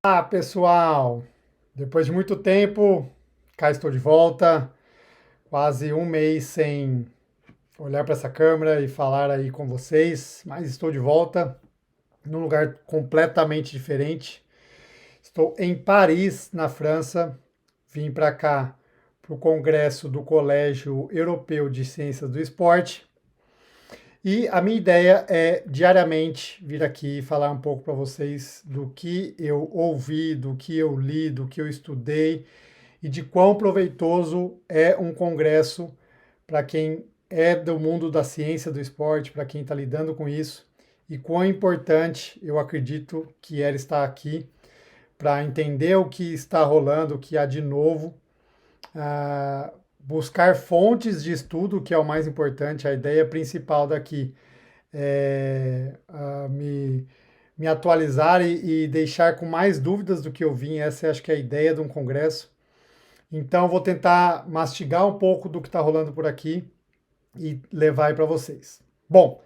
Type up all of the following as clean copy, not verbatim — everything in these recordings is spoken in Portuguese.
Olá, pessoal! Depois de muito tempo, cá estou de volta, quase um mês sem olhar para essa câmera e falar aí com vocês, mas estou de volta num lugar completamente diferente. Estou em Paris, na França. Vim para cá para o congresso do Colégio Europeu de Ciências do Esporte. E a minha ideia é diariamente vir aqui falar um pouco para vocês do que eu ouvi, do que eu li, do que eu estudei e de quão proveitoso é um congresso para quem é do mundo da ciência do esporte, para quem está lidando com isso, e quão importante eu acredito que era estar aqui para entender o que está rolando, o que há de novo, buscar fontes de estudo, que é o mais importante, a ideia principal daqui é me atualizar e deixar com mais dúvidas do que eu vim. Essa acho que é a ideia de um congresso. Então, vou tentar mastigar um pouco do que está rolando por aqui e levar aí para vocês. Bom,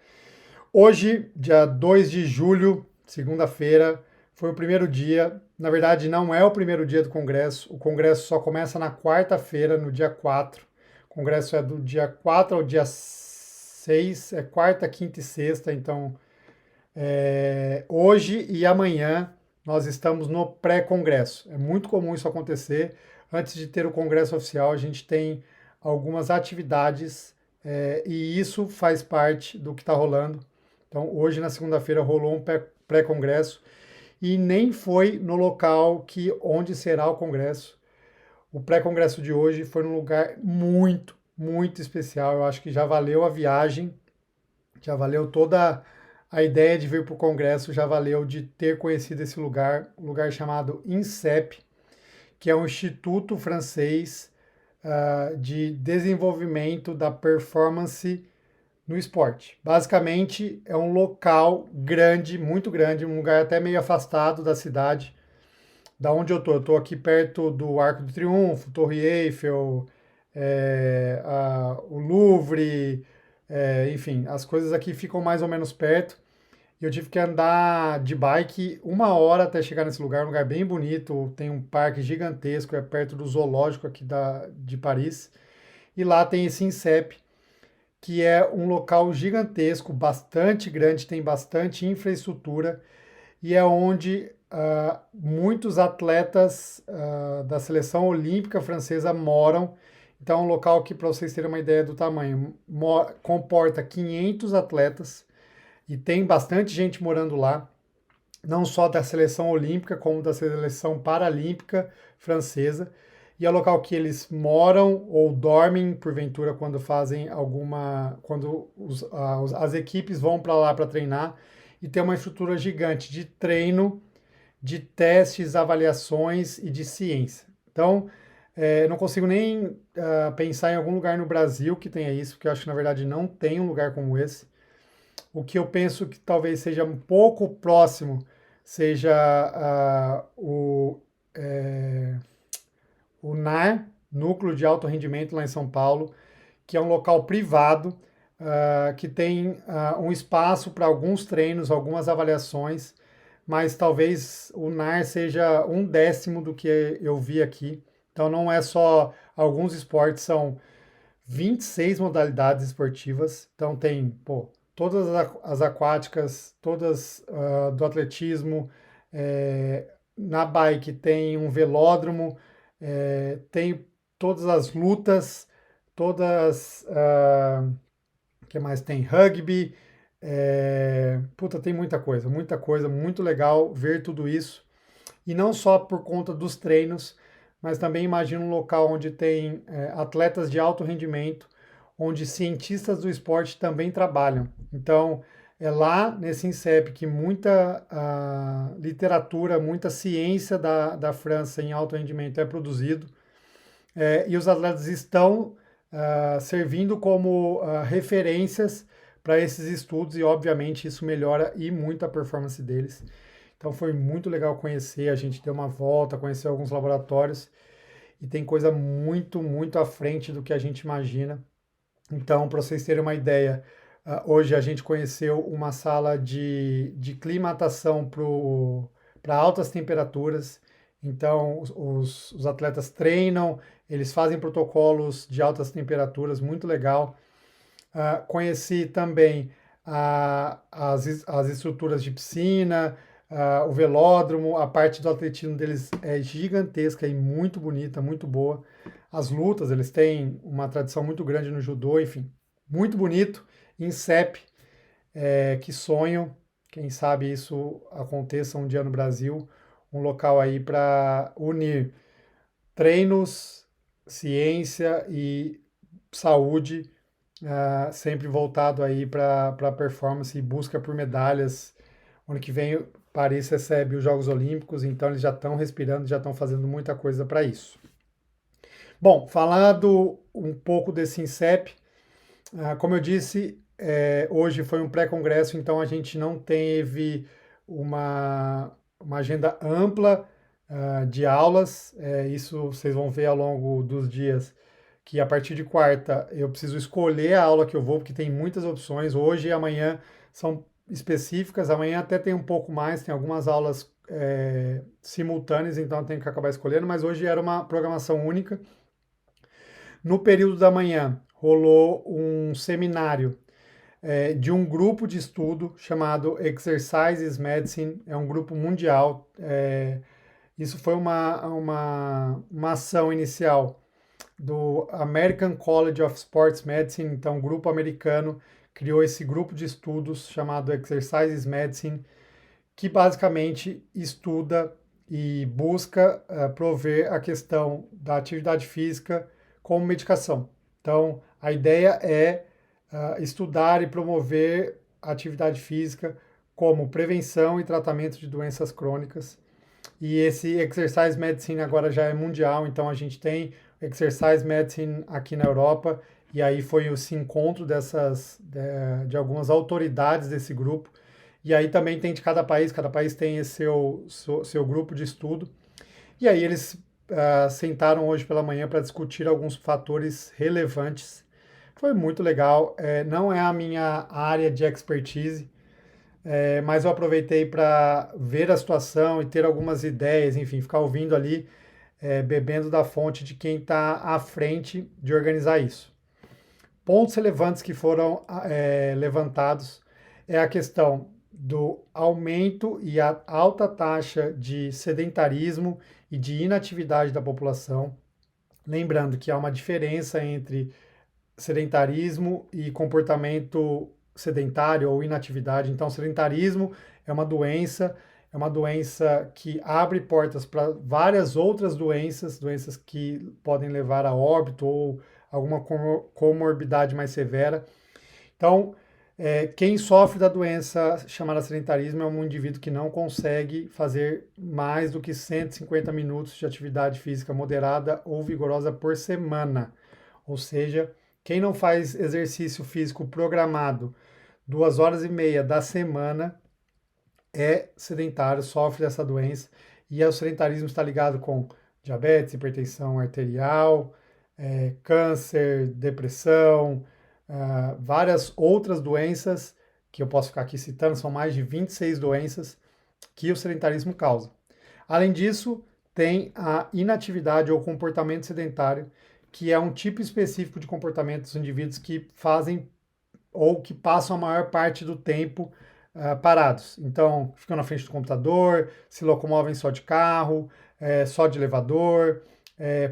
hoje, dia 2 de julho, segunda-feira, foi o primeiro dia. Na verdade, não é o primeiro dia do Congresso. O Congresso só começa na quarta-feira, no dia 4. O Congresso é do dia 4 ao dia 6, é quarta, quinta e sexta. Então, hoje e amanhã nós estamos no pré-congresso. É muito comum isso acontecer. Antes de ter o congresso oficial, a gente tem algumas atividades e isso faz parte do que está rolando. Então, hoje, na segunda-feira, rolou um pré-congresso e nem foi no local onde será o congresso. O pré-congresso de hoje foi num lugar muito, muito especial. Eu acho que já valeu a viagem, já valeu toda a ideia de vir para o congresso, já valeu de ter conhecido esse lugar, um lugar chamado INSEP, que é um instituto francês de desenvolvimento da performance no esporte. Basicamente, é um local grande, muito grande, um lugar até meio afastado da cidade, da onde eu tô. Eu tô aqui perto do Arco do Triunfo, Torre Eiffel, o Louvre, enfim, as coisas aqui ficam mais ou menos perto. E eu tive que andar de bike 1 hora até chegar nesse lugar, um lugar bem bonito. Tem um parque gigantesco, é perto do zoológico aqui de Paris. E lá tem esse INSEP, que é um local gigantesco, bastante grande, tem bastante infraestrutura e é onde muitos atletas da seleção olímpica francesa moram. Então, é um local que, para vocês terem uma ideia do tamanho, comporta 500 atletas e tem bastante gente morando lá, não só da seleção olímpica, como da seleção paralímpica francesa. E é o local que eles moram ou dormem, porventura, quando fazem alguma. Quando as equipes vão para lá para treinar. E tem uma estrutura gigante de treino, de testes, avaliações e de ciência. Então, não consigo nem pensar em algum lugar no Brasil que tenha isso, porque eu acho que na verdade não tem um lugar como esse. O que eu penso que talvez seja um pouco próximo seja o NAR, Núcleo de Alto Rendimento, lá em São Paulo, que é um local privado, que tem um espaço para alguns treinos, algumas avaliações, mas talvez o NAR seja 1/10 do que eu vi aqui. Então não é só alguns esportes, são 26 modalidades esportivas. Então tem, pô, todas as aquáticas, todas do atletismo, na bike tem um velódromo, tem todas as lutas, todas, que mais tem? Rugby, puta, tem muita coisa, muito legal ver tudo isso. E não só por conta dos treinos, mas também imagina um local onde tem atletas de alto rendimento, onde cientistas do esporte também trabalham. Então, é lá nesse INSEP que muita literatura, muita ciência da França em alto rendimento é produzido, e os atletas estão servindo como referências para esses estudos e, obviamente, isso melhora e muito a performance deles. Então foi muito legal conhecer, a gente deu uma volta, conhecer alguns laboratórios e tem coisa muito, muito à frente do que a gente imagina. Então, para vocês terem uma ideia, hoje a gente conheceu uma sala de climatação para altas temperaturas. Então, os atletas treinam, eles fazem protocolos de altas temperaturas, muito legal. Conheci também as estruturas de piscina, o velódromo, a parte do atletismo deles é gigantesca e muito bonita, muito boa. As lutas, eles têm uma tradição muito grande no judô, enfim, muito bonito. INSEP, que sonho, quem sabe isso aconteça um dia no Brasil, um local aí para unir treinos, ciência e saúde, sempre voltado aí para performance e busca por medalhas. Ano que vem Paris recebe os Jogos Olímpicos, então eles já estão respirando, já estão fazendo muita coisa para isso. Bom, falando um pouco desse INSEP, como eu disse, hoje foi um pré-congresso, então a gente não teve uma agenda ampla de aulas. Isso vocês vão ver ao longo dos dias, que a partir de quarta eu preciso escolher a aula que eu vou, porque tem muitas opções. Hoje e amanhã são específicas, amanhã até tem um pouco mais, tem algumas aulas simultâneas, então eu tenho que acabar escolhendo, mas hoje era uma programação única. No período da manhã, rolou um seminário de um grupo de estudo chamado Exercises Medicine, é um grupo mundial. Isso foi uma ação inicial do American College of Sports Medicine, então o grupo americano criou esse grupo de estudos chamado Exercises Medicine, que basicamente estuda e busca prover a questão da atividade física como medicação. Então, a ideia é estudar e promover a atividade física como prevenção e tratamento de doenças crônicas. E esse Exercise Medicine agora já é mundial, então a gente tem Exercise Medicine aqui na Europa, e aí foi esse encontro de algumas autoridades desse grupo. E aí também tem de cada país tem esse seu grupo de estudo. E aí eles sentaram hoje pela manhã para discutir alguns fatores relevantes. Foi muito legal. Não é a minha área de expertise, mas eu aproveitei para ver a situação e ter algumas ideias, enfim, ficar ouvindo ali, bebendo da fonte de quem está à frente de organizar isso. Pontos relevantes que foram levantados é a questão do aumento e a alta taxa de sedentarismo e de inatividade da população. Lembrando que há uma diferença entre sedentarismo e comportamento sedentário ou inatividade. Então, sedentarismo é uma doença que abre portas para várias outras doenças que podem levar a óbito ou alguma comorbidade mais severa. Então, quem sofre da doença chamada sedentarismo é um indivíduo que não consegue fazer mais do que 150 minutos de atividade física moderada ou vigorosa por semana. Ou seja, quem não faz exercício físico programado 2 horas e meia da semana é sedentário, sofre dessa doença. E o sedentarismo está ligado com diabetes, hipertensão arterial, câncer, depressão, várias outras doenças que eu posso ficar aqui citando, são mais de 26 doenças que o sedentarismo causa. Além disso, tem a inatividade ou comportamento sedentário, que é um tipo específico de comportamento dos indivíduos que fazem ou que passam a maior parte do tempo parados. Então, ficam na frente do computador, se locomovem só de carro, só de elevador,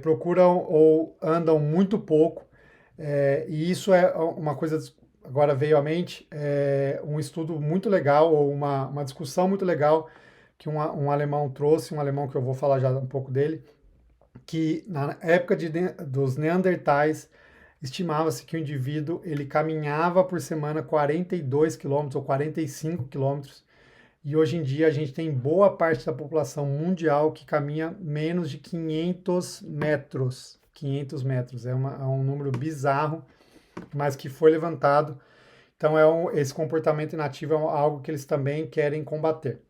procuram ou andam muito pouco. E isso é uma coisa, agora veio à mente, um estudo muito legal, ou uma discussão muito legal, que um alemão trouxe, um alemão que eu vou falar já um pouco dele, que na época dos neandertais, estimava-se que o indivíduo ele caminhava por semana 42 quilômetros ou 45 quilômetros, e hoje em dia a gente tem boa parte da população mundial que caminha menos de 500 metros. 500 metros é um número bizarro, mas que foi levantado. Então, esse comportamento inativo é algo que eles também querem combater.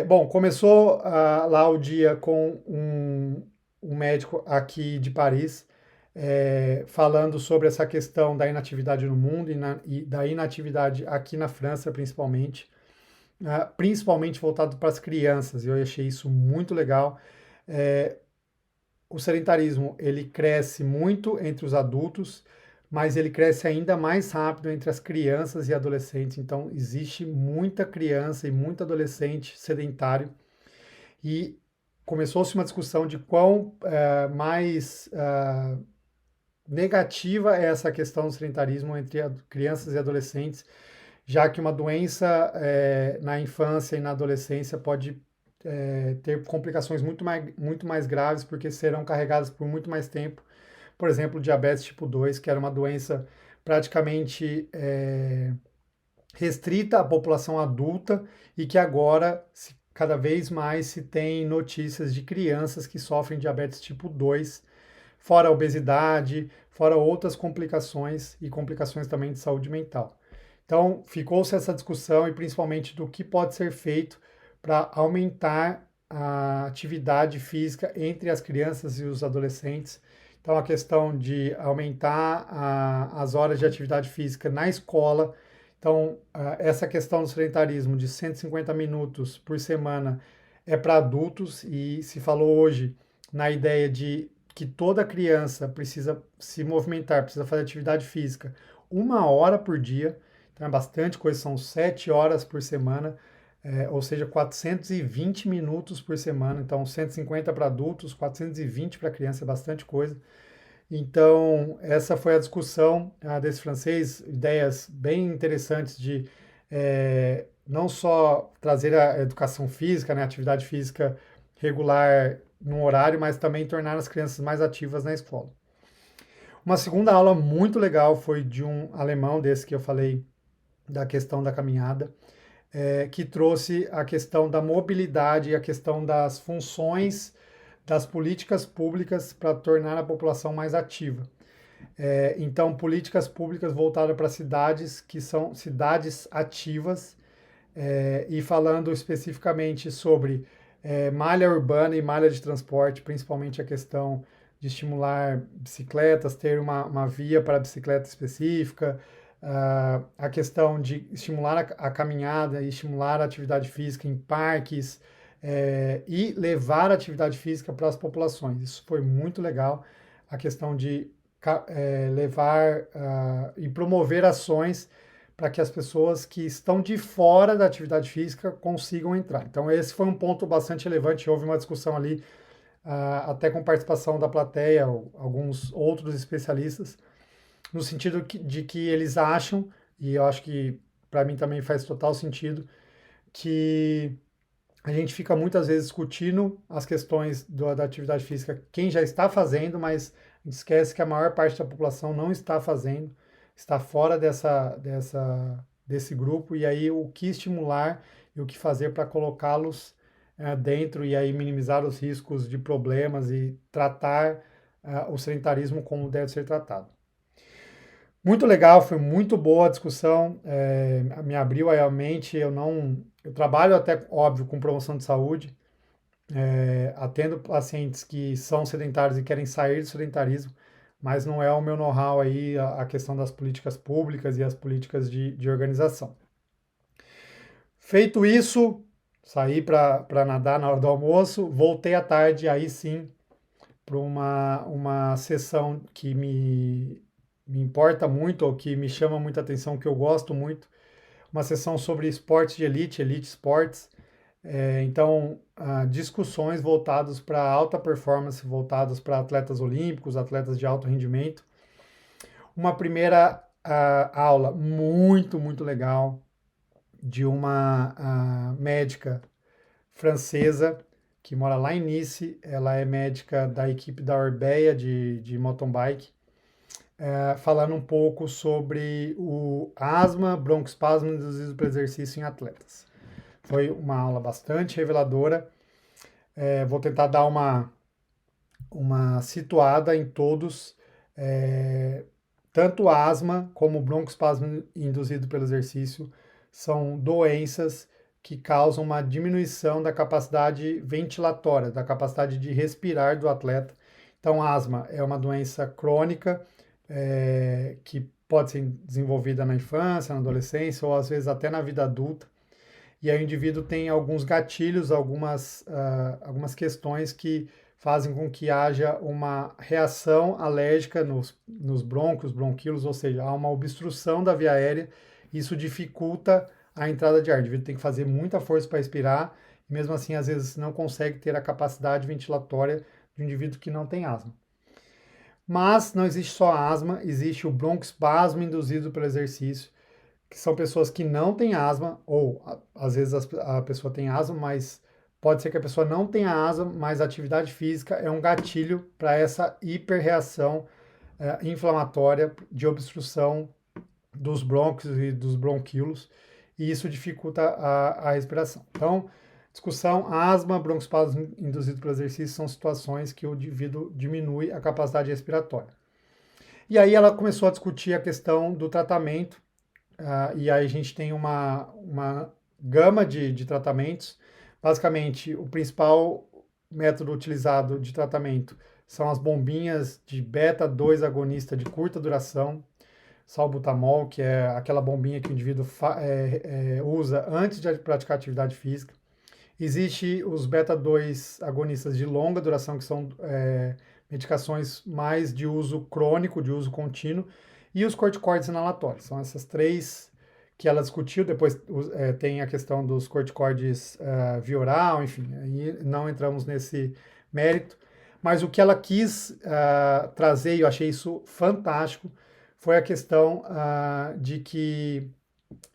Bom, começou lá o dia com um médico aqui de Paris, falando sobre essa questão da inatividade no mundo e da inatividade aqui na França, principalmente. principalmente voltado para as crianças. Eu achei isso muito legal. É, o sedentarismo ele cresce muito entre os adultos, mas ele cresce ainda mais rápido entre as crianças e adolescentes. Então, existe muita criança e muito adolescente sedentário e começou-se uma discussão de quão mais negativa é essa questão do sedentarismo entre crianças e adolescentes, já que uma doença na infância e na adolescência pode ter complicações muito mais graves, porque serão carregadas por muito mais tempo. Por exemplo, diabetes tipo 2, que era uma doença praticamente restrita à população adulta e que agora cada vez mais se tem notícias de crianças que sofrem diabetes tipo 2, fora a obesidade, fora outras complicações e complicações também de saúde mental. Então, ficou-se essa discussão e principalmente do que pode ser feito para aumentar a atividade física entre as crianças e os adolescentes. Então, a questão de aumentar as horas de atividade física na escola. Então, essa questão do sedentarismo de 150 minutos por semana é para adultos e se falou hoje na ideia de que toda criança precisa se movimentar, precisa fazer atividade física 1 hora por dia. Então é bastante coisa, são 7 horas por semana, ou seja, 420 minutos por semana. Então, 150 para adultos, 420 para criança, é bastante coisa. Então, essa foi a discussão desse francês, ideias bem interessantes de não só trazer a educação física, né, atividade física regular no horário, mas também tornar as crianças mais ativas na escola. Uma segunda aula muito legal foi de um alemão desse que eu falei da questão da caminhada, que trouxe a questão da mobilidade e a questão das funções das políticas públicas para tornar a população mais ativa. Então, políticas públicas voltadas para cidades que são cidades ativas, e falando especificamente sobre malha urbana e malha de transporte, principalmente a questão de estimular bicicletas, ter uma via para bicicleta específica, a questão de estimular a caminhada e estimular a atividade física em parques, e levar a atividade física para as populações. Isso foi muito legal, a questão de levar e promover ações para que as pessoas que estão de fora da atividade física consigam entrar. Então, esse foi um ponto bastante relevante. Houve uma discussão ali, até com participação da plateia, alguns outros especialistas, no sentido de que eles acham, e eu acho que para mim também faz total sentido, que a gente fica muitas vezes discutindo as questões da atividade física, quem já está fazendo, mas a gente esquece que a maior parte da população não está fazendo, está fora desse grupo, e aí o que estimular e o que fazer para colocá-los dentro e aí minimizar os riscos de problemas e tratar o sedentarismo como deve ser tratado. Muito legal, foi muito boa a discussão, me abriu a mente. Eu trabalho até, óbvio, com promoção de saúde, atendo pacientes que são sedentários e querem sair do sedentarismo, mas não é o meu know-how aí a questão das políticas públicas e as políticas de organização. Feito isso, saí para nadar na hora do almoço, voltei à tarde, aí sim, para uma sessão que me importa muito, ou que me chama muita atenção, que eu gosto muito, uma sessão sobre esportes de elite, elite sports. Então, discussões voltadas para alta performance, voltadas para atletas olímpicos, atletas de alto rendimento. Uma primeira aula muito, muito legal de uma médica francesa que mora lá em Nice. Ela é médica da equipe da Orbeia de mountain bike, falando um pouco sobre o asma, broncoespasmo induzido pelo exercício em atletas. Foi uma aula bastante reveladora. Vou tentar dar uma situada em todos. Tanto asma como broncoespasmo induzido pelo exercício são doenças que causam uma diminuição da capacidade ventilatória, da capacidade de respirar do atleta. Então, asma é uma doença crônica, que pode ser desenvolvida na infância, na adolescência ou às vezes até na vida adulta. e aí o indivíduo tem alguns gatilhos, algumas questões que fazem com que haja uma reação alérgica nos brônquios, bronquíolos, ou seja, há uma obstrução da via aérea, isso dificulta a entrada de ar. O indivíduo tem que fazer muita força para respirar, e mesmo assim, às vezes, não consegue ter a capacidade ventilatória de um indivíduo que não tem asma. Mas não existe só asma, existe o broncoespasmo induzido pelo exercício, que são pessoas que não têm asma, ou às vezes a pessoa tem asma, mas pode ser que a pessoa não tenha asma, mas a atividade física é um gatilho para essa hiperreação inflamatória de obstrução dos brônquios e dos bronquíolos, e isso dificulta a respiração. Então, discussão, asma, broncoespasmo induzido pelo exercício são situações que o indivíduo diminui a capacidade respiratória. E aí ela começou a discutir a questão do tratamento, e aí a gente tem uma gama de tratamentos. Basicamente, o principal método utilizado de tratamento são as bombinhas de beta-2 agonista de curta duração, salbutamol, que é aquela bombinha que o indivíduo usa antes de praticar atividade física. Existe os beta-2 agonistas de longa duração, que são medicações mais de uso crônico, de uso contínuo, e os corticoides inalatórios. São essas três que ela discutiu. Depois tem a questão dos corticoides via oral, enfim, aí não entramos nesse mérito. Mas o que ela quis trazer, e eu achei isso fantástico, foi a questão de que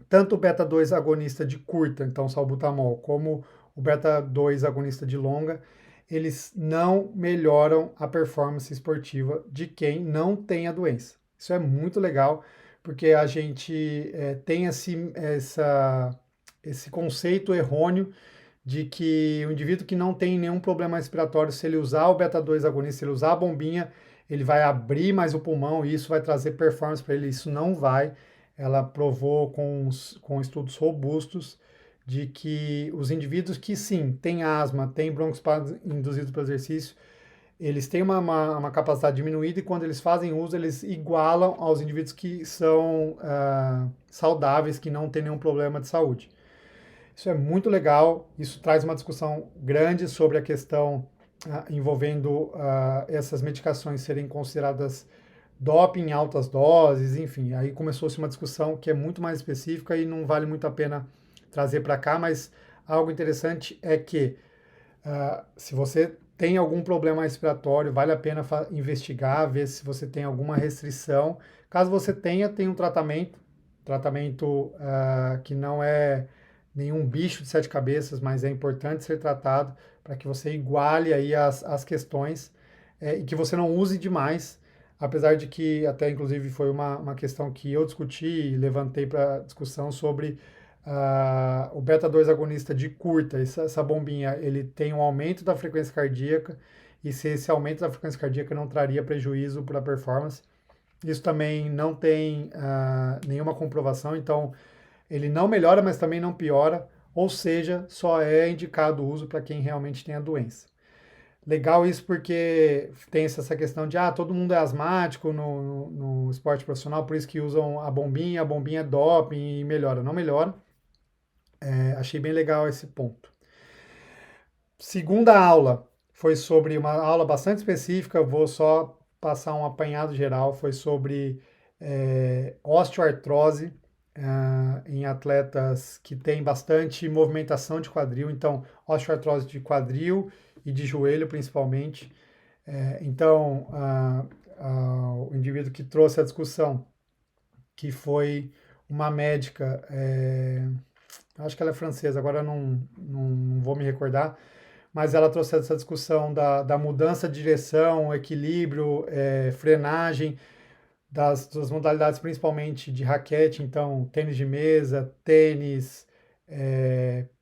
tanto o beta-2 agonista de curta, então salbutamol, como o beta-2 agonista de longa, eles não melhoram a performance esportiva de quem não tem a doença. Isso é muito legal, porque a gente tem esse conceito errôneo de que o indivíduo que não tem nenhum problema respiratório, se ele usar o beta-2 agonista, se ele usar a bombinha, ele vai abrir mais o pulmão e isso vai trazer performance para ele. Isso não vai. Ela provou com estudos robustos de que os indivíduos que sim, têm asma, têm broncoespasmo induzido pelo exercício, eles têm uma capacidade diminuída e quando eles fazem uso, eles igualam aos indivíduos que são saudáveis, que não têm nenhum problema de saúde. Isso é muito legal, isso traz uma discussão grande sobre a questão envolvendo essas medicações serem consideradas doping em altas doses, enfim, aí começou-se uma discussão que é muito mais específica e não vale muito a pena trazer para cá, mas algo interessante é que se você tem algum problema respiratório, vale a pena investigar, ver se você tem alguma restrição. Caso você tenha, tem um tratamento que não é nenhum bicho de sete cabeças, mas é importante ser tratado para que você iguale aí as questões e que você não use demais, apesar de que até inclusive foi uma questão que eu discuti e levantei para discussão sobre o beta-2 agonista de curta, essa bombinha, ele tem um aumento da frequência cardíaca, e se esse aumento da frequência cardíaca não traria prejuízo para a performance. Isso também não tem nenhuma comprovação, então ele não melhora, mas também não piora, ou seja, só é indicado o uso para quem realmente tem a doença. Legal isso porque tem essa questão de todo mundo é asmático no esporte profissional, por isso que usam a bombinha é doping e melhora. Não melhora. Achei bem legal esse ponto. Segunda aula foi sobre uma aula bastante específica, vou só passar um apanhado geral, foi sobre osteoartrose em atletas que têm bastante movimentação de quadril, então osteoartrose de quadril e de joelho principalmente. Então, o indivíduo que trouxe a discussão, que foi uma médica, acho que ela é francesa, agora não vou me recordar, mas ela trouxe essa discussão da mudança de direção, equilíbrio, frenagem, das modalidades principalmente de raquete, então tênis de mesa, tênis,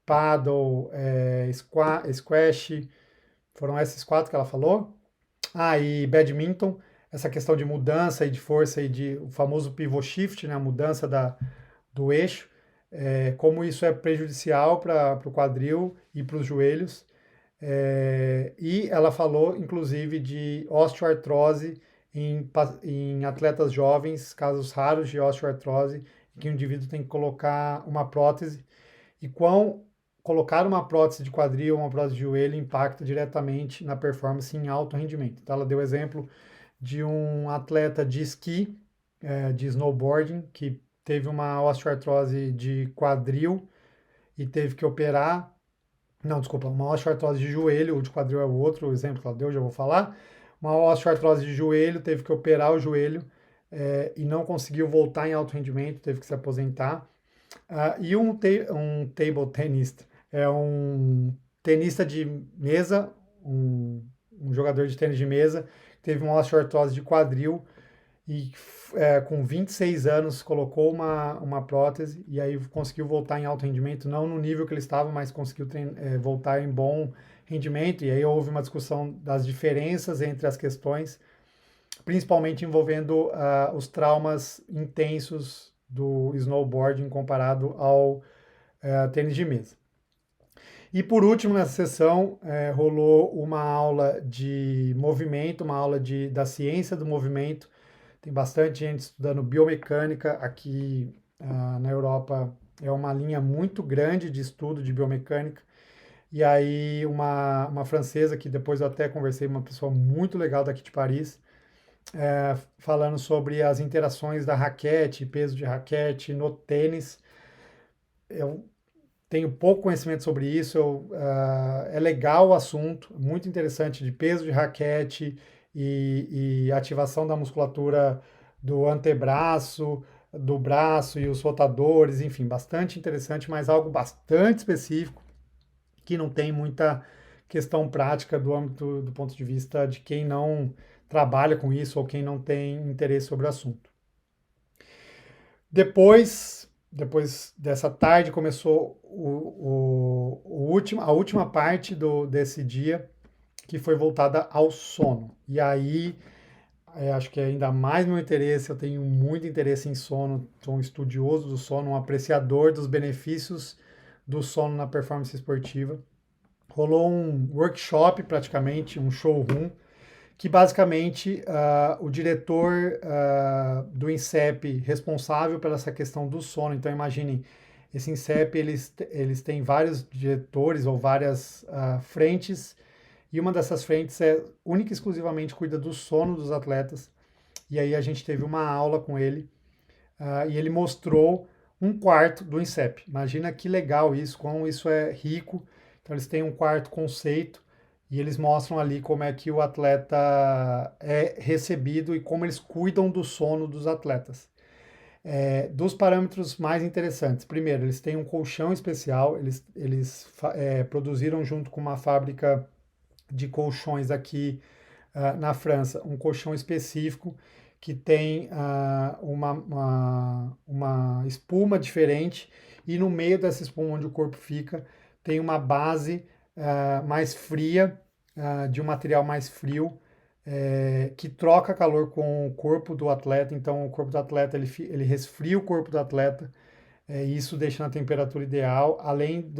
paddle, squash, foram esses quatro que ela falou. E badminton, essa questão de mudança e de força e de o famoso pivot shift, né, a mudança do eixo, como isso é prejudicial para o quadril e para os joelhos. E ela falou, inclusive, de osteoartrose em atletas jovens, casos raros de osteoartrose, que o indivíduo tem que colocar uma prótese. e quão colocar uma prótese de quadril, uma prótese de joelho impacta diretamente na performance em alto rendimento. Então, ela deu exemplo de um atleta de esqui, de snowboarding, que teve uma osteoartrose de quadril e teve que operar. Não, desculpa, uma osteoartrose de joelho, o de quadril é o outro, o exemplo que ela deu, já vou falar. Uma osteoartrose de joelho, teve que operar o joelho e não conseguiu voltar em alto rendimento, teve que se aposentar. E um table tenista, é um tenista de mesa, um jogador de tênis de mesa, teve uma osteoartrose de quadril e com 26 anos colocou uma prótese e aí conseguiu voltar em alto rendimento, não no nível que ele estava, mas conseguiu voltar em bom rendimento. E aí houve uma discussão das diferenças entre as questões, principalmente envolvendo os traumas intensos do snowboarding comparado ao tênis de mesa. E por último, nessa sessão, rolou uma aula de movimento, uma aula da ciência do movimento. Tem bastante gente estudando biomecânica. Aqui na Europa é uma linha muito grande de estudo de biomecânica. E aí uma francesa, que depois eu até conversei, uma pessoa muito legal daqui de Paris, falando sobre as interações da raquete, peso de raquete no tênis. Eu tenho pouco conhecimento sobre isso, é legal o assunto, muito interessante, de peso de raquete e ativação da musculatura do antebraço, do braço e os rotadores, enfim, bastante interessante, mas algo bastante específico que não tem muita questão prática do âmbito, do ponto de vista de quem não trabalha com isso ou quem não tem interesse sobre o assunto. Depois dessa tarde, começou a última parte desse dia, que foi voltada ao sono. E aí, acho que é ainda mais meu interesse, eu tenho muito interesse em sono, sou um estudioso do sono, um apreciador dos benefícios do sono na performance esportiva. Rolou um workshop, praticamente, um showroom, que basicamente o diretor do INSEP responsável pela essa questão do sono, então imaginem, esse INSEP eles têm vários diretores ou várias frentes, e uma dessas frentes única e exclusivamente cuida do sono dos atletas, e aí a gente teve uma aula com ele, e ele mostrou um quarto do INSEP. Imagina que legal isso, como isso é rico. Então eles têm um quarto conceito, e eles mostram ali como é que o atleta é recebido e como eles cuidam do sono dos atletas. Dos parâmetros mais interessantes, primeiro, eles têm um colchão especial, eles produziram junto com uma fábrica de colchões aqui na França, um colchão específico que tem uma espuma diferente, e no meio dessa espuma onde o corpo fica tem uma base mais fria, de um material mais frio, que troca calor com o corpo do atleta. Então o corpo do atleta ele resfria o corpo do atleta, e isso deixa na temperatura ideal, além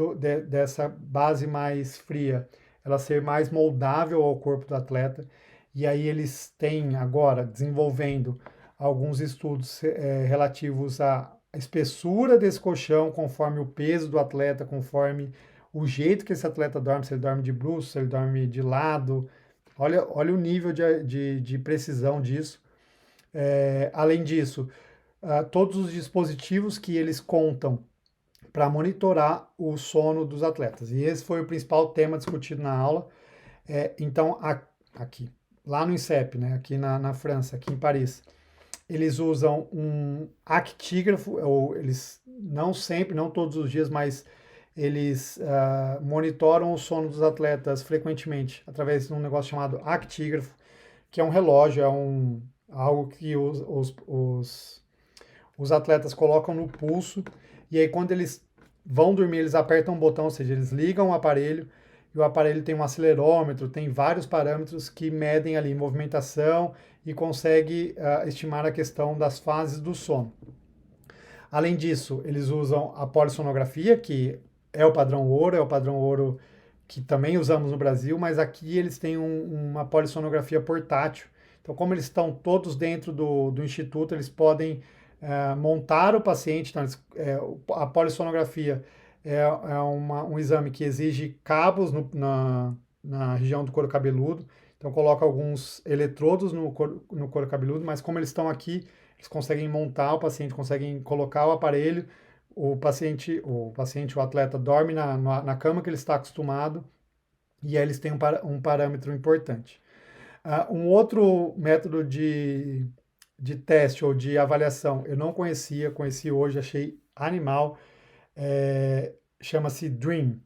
dessa base mais fria, ela ser mais moldável ao corpo do atleta. E aí eles têm agora desenvolvendo alguns estudos relativos à espessura desse colchão, conforme o peso do atleta, conforme o jeito que esse atleta dorme, se ele dorme de bruços, se ele dorme de lado. Olha o nível de precisão disso. Além disso, todos os dispositivos que eles contam para monitorar o sono dos atletas. E esse foi o principal tema discutido na aula. Então, aqui, lá no INSEP, né, aqui na França, aqui em Paris, eles usam um actígrafo, ou eles não sempre, não todos os dias, mas eles monitoram o sono dos atletas frequentemente através de um negócio chamado actígrafo, que é um relógio, algo que os atletas colocam no pulso, e aí quando eles vão dormir, eles apertam um botão, ou seja, eles ligam o aparelho, e o aparelho tem um acelerômetro, tem vários parâmetros que medem ali movimentação e consegue estimar a questão das fases do sono. Além disso, eles usam a polissonografia, que é o padrão ouro que também usamos no Brasil, mas aqui eles têm uma polissonografia portátil. Então, como eles estão todos dentro do instituto, eles podem montar o paciente. Então, a polissonografia um exame que exige cabos na região do couro cabeludo. Então coloca alguns eletrodos no couro cabeludo, mas como eles estão aqui, eles conseguem montar o paciente, conseguem colocar o aparelho, o atleta dorme na cama que ele está acostumado, e aí eles têm um parâmetro importante. Um outro método de teste ou de avaliação eu não conhecia, conheci hoje, achei animal, chama-se DREAM,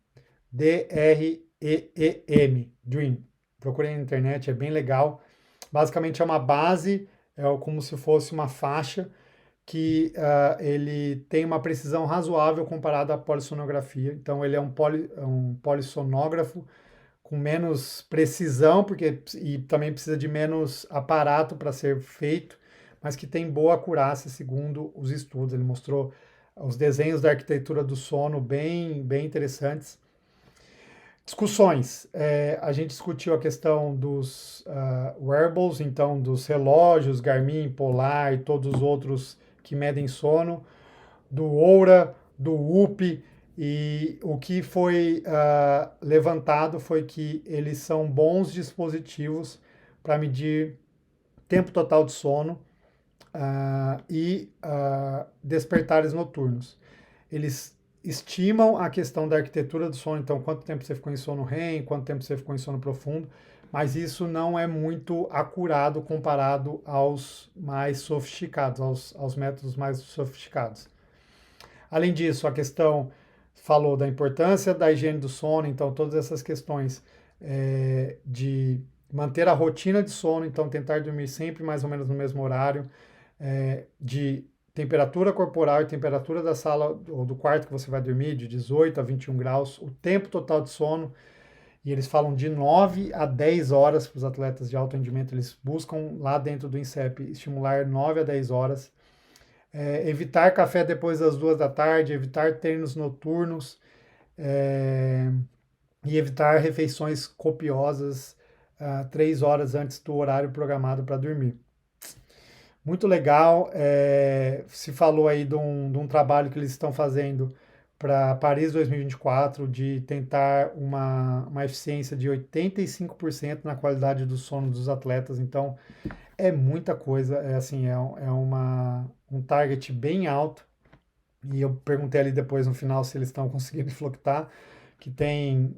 DREEM, DREAM. Procurei na internet, é bem legal. Basicamente é uma base, como se fosse uma faixa, que ele tem uma precisão razoável comparado à polissonografia. Então ele é um polissonógrafo com menos precisão, e também precisa de menos aparato para ser feito, mas que tem boa acurácia segundo os estudos. Ele mostrou os desenhos da arquitetura do sono bem, bem interessantes. Discussões. A gente discutiu a questão dos wearables, então dos relógios, Garmin, Polar e todos os outros que medem sono, do Oura, do Whoop, e o que foi levantado foi que eles são bons dispositivos para medir tempo total de sono e despertares noturnos. Eles estimam a questão da arquitetura do sono, então quanto tempo você ficou em sono REM, quanto tempo você ficou em sono profundo, mas isso não é muito acurado comparado aos mais sofisticados, aos métodos mais sofisticados. Além disso, a questão falou da importância da higiene do sono, então todas essas questões de manter a rotina de sono, então tentar dormir sempre mais ou menos no mesmo horário, de temperatura corporal e temperatura da sala ou do quarto que você vai dormir, de 18 a 21 graus, o tempo total de sono, e eles falam de 9 a 10 horas para os atletas de alto rendimento, eles buscam lá dentro do INSEP estimular 9 a 10 horas, evitar café depois das 2 da tarde, evitar treinos noturnos, e evitar refeições copiosas 3 horas antes do horário programado para dormir. Muito legal, se falou aí de um trabalho que eles estão fazendo para Paris 2024, de tentar uma eficiência de 85% na qualidade do sono dos atletas, então é muita coisa, um target bem alto, e eu perguntei ali depois no final se eles estão conseguindo inflectar, que tem,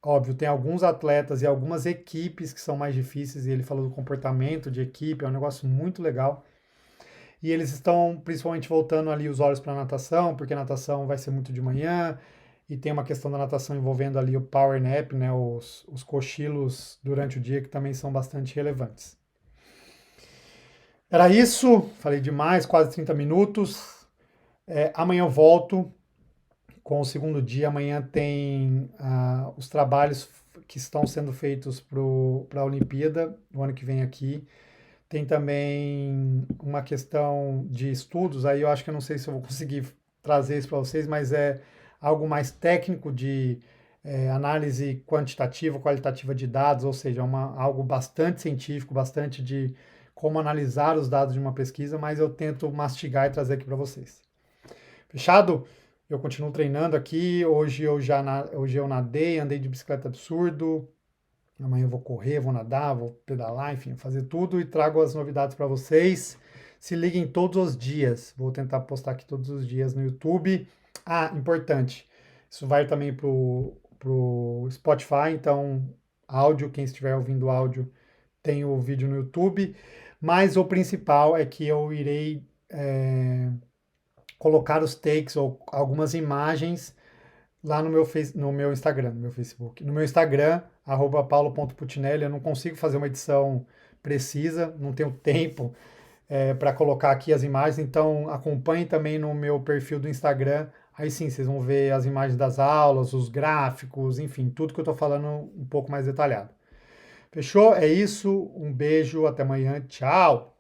óbvio, tem alguns atletas e algumas equipes que são mais difíceis, e ele falou do comportamento de equipe, é um negócio muito legal. E eles estão principalmente voltando ali os olhos para a natação, porque a natação vai ser muito de manhã, e tem uma questão da natação envolvendo ali o power nap, né, os cochilos durante o dia, que também são bastante relevantes. Era isso, falei demais, quase 30 minutos. Amanhã eu volto com o segundo dia. Amanhã tem os trabalhos que estão sendo feitos para a Olimpíada, no ano que vem aqui. Tem também uma questão de estudos, aí eu acho que eu não sei se eu vou conseguir trazer isso para vocês, mas é algo mais técnico de análise quantitativa, qualitativa de dados, ou seja, algo bastante científico, bastante de como analisar os dados de uma pesquisa, mas eu tento mastigar e trazer aqui para vocês. Fechado? Eu continuo treinando aqui, hoje eu nadei, andei de bicicleta absurdo, amanhã eu vou correr, vou nadar, vou pedalar, enfim, fazer tudo e trago as novidades para vocês. Se liguem todos os dias, vou tentar postar aqui todos os dias no YouTube. Importante, isso vai também pro Spotify, então áudio, quem estiver ouvindo áudio tem o vídeo no YouTube, mas o principal é que eu irei colocar os takes ou algumas imagens lá no meu Instagram, no meu Facebook. No meu Instagram, @paulo.putinelli, eu não consigo fazer uma edição precisa, não tenho tempo para colocar aqui as imagens, então acompanhe também no meu perfil do Instagram, aí sim, vocês vão ver as imagens das aulas, os gráficos, enfim, tudo que eu estou falando um pouco mais detalhado. Fechou? É isso, um beijo, até amanhã, tchau!